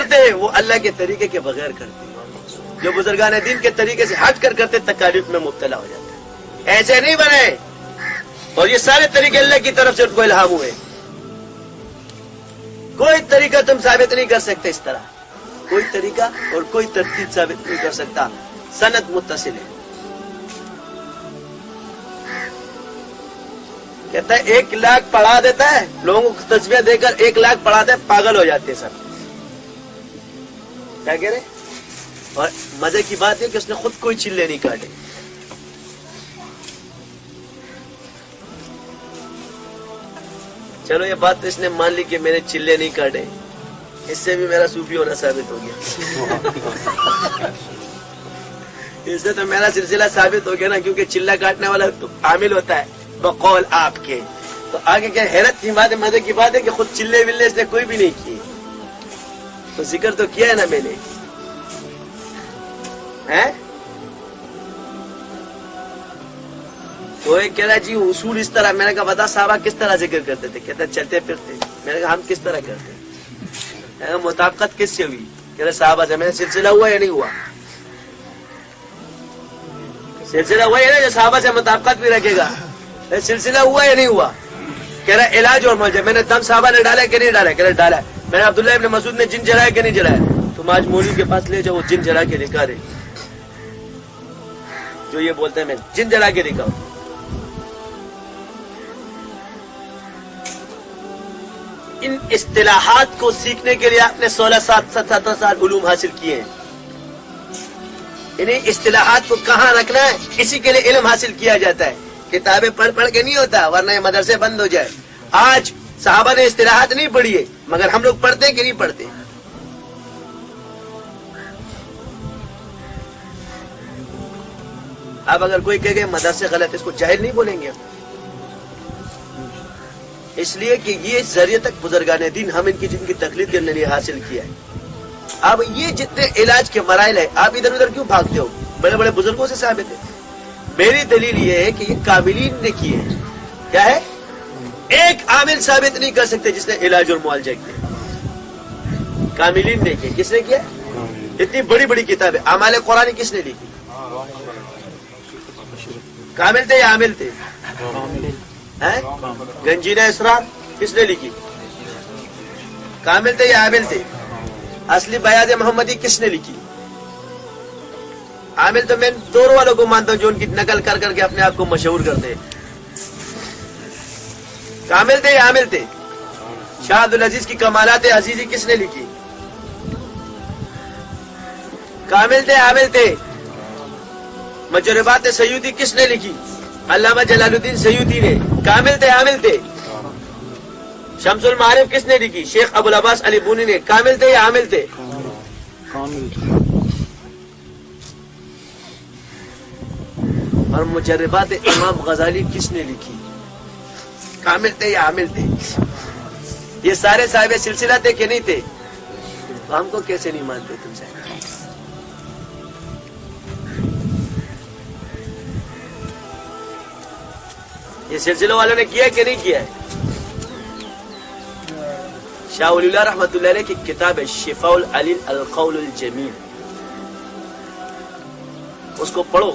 کرتے ہیں وہ اللہ کے طریقے کے بغیر کرتے ہیں. جو بزرگان دین کے طریقے سے ہٹ کر کرتے تکالیف میں مبتلا ہو جاتے ہیں. ایسے نہیں بنے. اور یہ سارے طریقے اللہ کی طرف سے ان کو الہام ہوئے. کوئی طریقہ تم ثابت نہیں کر سکتے اس طرح. کوئی طریقہ اور کوئی ترتیب ثابت نہیں کر سکتا. سند متصل ہے. کہتا ہے 1 لاکھ پڑھا دیتا ہے, لوگوں کو تسبیح دے کر 1 لاکھ پڑھاتا ہے, پاگل ہو جاتے ہیں سب. کیا کہہ رہے؟ اور مزے کی بات ہے کہ اس نے خود کوئی چلے نہیں کاٹے. چلو یہ بات تو اس نے مان لی کہ میں نے چلے نہیں کاٹے, اس سے بھی میرا صوفی ہونا ثابت ہو گیا. اس سے تو میرا سلسلہ ثابت ہو گیا نا, کیونکہ چلا کاٹنے والا تو عامل ہوتا ہے بقول آپ کے. تو آگے کیا حیرت کی بات ہے, مزے کی بات ہے کہ خود چلے ولے اس نے کوئی بھی نہیں کیے. تو ذکر تو کیا ہے نا میں نے. تو ایک کہہ رہا جی اصول اس طرح. میں نے کہا بتا صحابہ کس طرح ذکر کرتے تھے؟ کہتا چلتے پھرتے. میں نے کہا ہم کس طرح کرتے ہیں؟ میں نے کہا مطابقت کس سے ہوئی؟ کہہ رہے صحابہ سے. میں نے سلسلہ ہوا یا نہیں ہوا؟ سلسلہ ہوا یا نہیں جو صحابہ سے مطابقت بھی رکھے گا؟ سلسلہ ہوا یا نہیں ہوا؟ کہہ رہا علاج اور معالجہ. میں نے دم صحابہ نے ڈالا کہ نہیں ڈالا؟ کہہ رہا ڈالا. میں نے عبداللہ ابن مسعود نے جن جلایا کہ نہیں جلایا؟ تم آج مولوی کے پاس لے جاؤ, وہ جن جلا کے دکھا رہے. جو یہ بولتے ہیں میں جن جلا کے دکھاؤ. ان اصطلاحات کو سیکھنے کے لیے آپ نے 16-17 سال علوم حاصل کیے ہیں. انہیں اصطلاحات کو کہاں رکھنا ہے اسی کے لیے علم حاصل کیا جاتا ہے. کتابیں پڑھ پڑھ کے نہیں ہوتا, ورنہ یہ مدرسے بند ہو جائے. آج صحابہ نے اصطلاحات نہیں پڑھی ہے, مگر ہم لوگ پڑھتے ہیں کہ نہیں پڑھتے؟ اب اگر کوئی کہے کہ مدرسے غلط, اس کو جاہل نہیں بولیں گے. اس لیے کہ یہ ذریعے تک بزرگان دین ہم ان کی جن کی تقلید کرنے لیے حاصل کیا ہے. اب یہ جتنے علاج کے مراحل ہے, آپ ادھر ادھر کیوں بھاگتے ہو؟ بڑے بڑے بزرگوں سے ثابت ہے. میری دلیل یہ ہے کہ یہ کاملین نے کیے. کیا ہے؟ ایک عامل ثابت نہیں کر سکتے جس نے علاج اور معالجہ کیا. کاملین نے کیا. کس نے کیا؟ اتنی بڑی بڑی کتابیں. اعمال قرآن کس نے لکھی؟ کامل تھے یا عامل تھے؟ گنجینہ اسرار کس نے لکھی؟ کامل تھے یا عامل تھے؟ اصلی بیاض محمدی کس نے لکھی؟ عامل تو میں دور والوں کو مانتا ہوں جو ان کی نقل کر کر کے اپنے آپ کو مشہور کرتے. کامل تھے یا عامل تھے؟ شاہ عبدالعزیز کی کمالات عزیزی کس نے لکھی؟ کامل تھے عامل تھے؟ مجربات سیوطی کس نے لکھی؟ علامہ جلال الدین سیوطی نے. کامل تھے عامل تھے؟ شمس المعارف کس نے لکھی؟ شیخ ابو العباس علی بونی نے. کامل تھے یا عامل تھے؟ اور مجربات امام غزالی کس نے لکھی؟ کامل تھے یا عامل تھے؟ یہ سارے صاحب سلسلہ تھے کہ نہیں تھے؟ تو ہم کو کیسے نہیں مانتے تم سے؟ یہ سلسلہ والوں نے کیا کہ نہیں کیا ہے؟ شاہ ولی اللہ رحمۃ اللہ علیہ کی کتاب ہے شفاء العلیل القول الجمیل, اس کو پڑھو.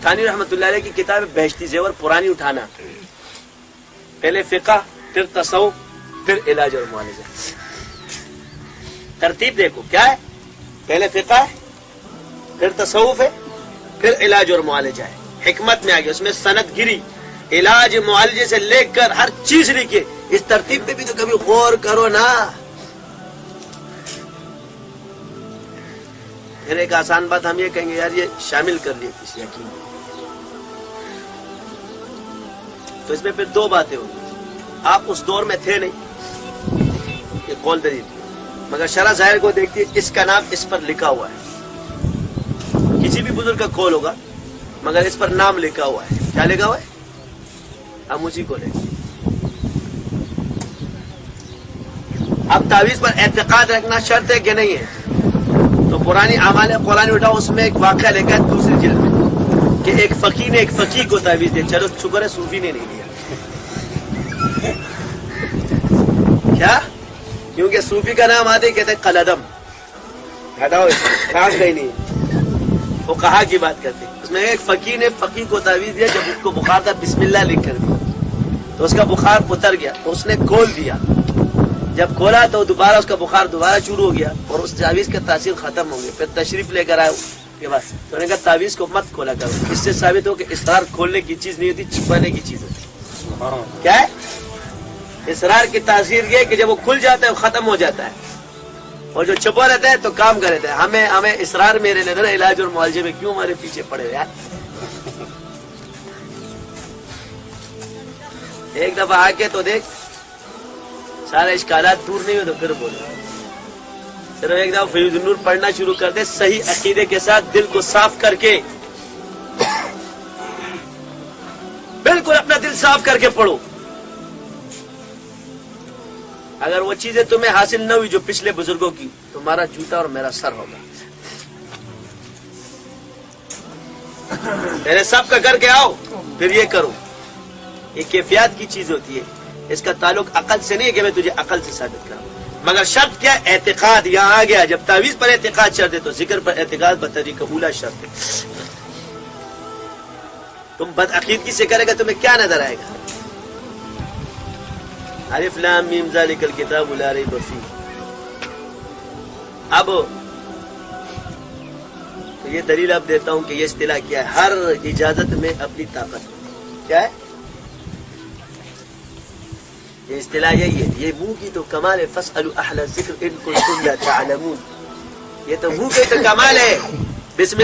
تھانی رحمۃ اللہ علیہ کی کتاب ہے بہشتی زیور پرانی اٹھانا. پہلے فقہ, پھر تصوف, پھر علاج اور معالجہ. ترتیب دیکھو کیا ہے, پہلے فقہ ہے, پھر تصوف ہے, پھر علاج اور معالجہ ہے. حکمت میں آ گیا, اس میں سند گری, علاج معالجے سے لے کر ہر چیز لکھے. اس ترتیب پہ بھی تو کبھی غور کرو نا. پھر ایک آسان بات ہم یہ کہیں گے یار یہ شامل کر لیے کسی یقین, تو اس میں پھر دو باتیں ہوں گی. آپ اس دور میں تھے نہیں, یہ قول دلیل, مگر شرح ظاہر کو دیکھتی ہے اس کا نام اس پر لکھا ہوا ہے. کسی بھی بزرگ کا قول ہوگا مگر اس پر نام لکھا ہوا ہے. کیا لکھا ہوا ہے؟ ہم اسی کو لیں. اب تعویذ پر اعتقاد رکھنا شرط ہے کہ نہیں ہے؟ تو پرانی اعمال قرآن اٹھاؤ, اس میں ایک واقعہ لکھا ہے دوسری جلد میں کہ ایک فقیر نے ایک فقیر کو تعویذ دی. چلو شکر ہے صوفی نے نہیں دیا. کیا کیونکہ صوفی کا نام آتے کہتے ہیں قلدم، ہٹاؤ کہاں کہیں نہیں، وہ کہا کی بات کرتے. اس میں ایک فقیر نے فقیر کو تعویذ دیا، جب اس کو بخار تھا بسم اللہ لکھ کر دیا تو اس کا بخار اتر گیا، تو اس نے کھول دیا، جب کھولا تو دوبارہ اس کا بخار دوبارہ شروع ہو گیا اور اس تعویذ کا تاثیر ختم ہو گیا. پھر تشریف لے کر آئے کے بعد تو نے کہا تعویذ کو مت کھولا کرو، اس سے ثابت ہو کہ اسرار کھولنے کی چیز نہیں ہوتی، چھپانے کی چیز ہوتی. کیا ہے اسرار کی تاثیر یہ کہ جب وہ کھل جاتا ہے وہ ختم ہو جاتا ہے، اور جو چھپا رہتا ہے تو کام کر رہتا ہے. ہمیں اسرار میرے نظر علاج اور معالجے میں کیوں ہمارے پیچھے پڑے یار. ایک دفعہ آ کے تو دیکھ سارے اشکالات دور نہیں ہوئے تو پھر بولے. صرف ایک دفعہ فیض النور پڑھنا شروع کر دے صحیح عقیدے کے ساتھ، دل کو صاف کر کے، بالکل اپنا دل صاف کر کے پڑھو. اگر وہ چیزیں تمہیں حاصل نہ ہوئی جو پچھلے بزرگوں کی، تمہارا جوتا اور میرا سر ہوگا. پہلے سب کا کر کے آؤ پھر یہ کرو. یہ کیفیات کی چیز ہوتی ہے، اس کا تعلق عقل سے نہیں ہے کہ میں تجھے عقل سے ثابت کراؤں. مگر شرط کیا؟ اعتقاد. یہاں آ گیا جب تعویذ پر اعتقاد شرط ہے تو ذکر پر اعتقاد بطریقہ اولا شرط ہے. تم بد عقیدگی سے کرے گا تمہیں کیا نظر آئے گا؟ الف لام میم ذالک الکتاب لا ریب فیہ. اب تو یہ دلیل اب دیتا ہوں کہ یہ اصطلاح کیا ہے. ہر اجازت میں اپنی طاقت. کیا ہے یہ اصطلاح؟ یہی ہے. یہ منہ کی تو کمال ہے. فاسألوا اہل الذکر ان کنتم لا تعلمون. یہ تو منہ کی تو کمال ہے. بسم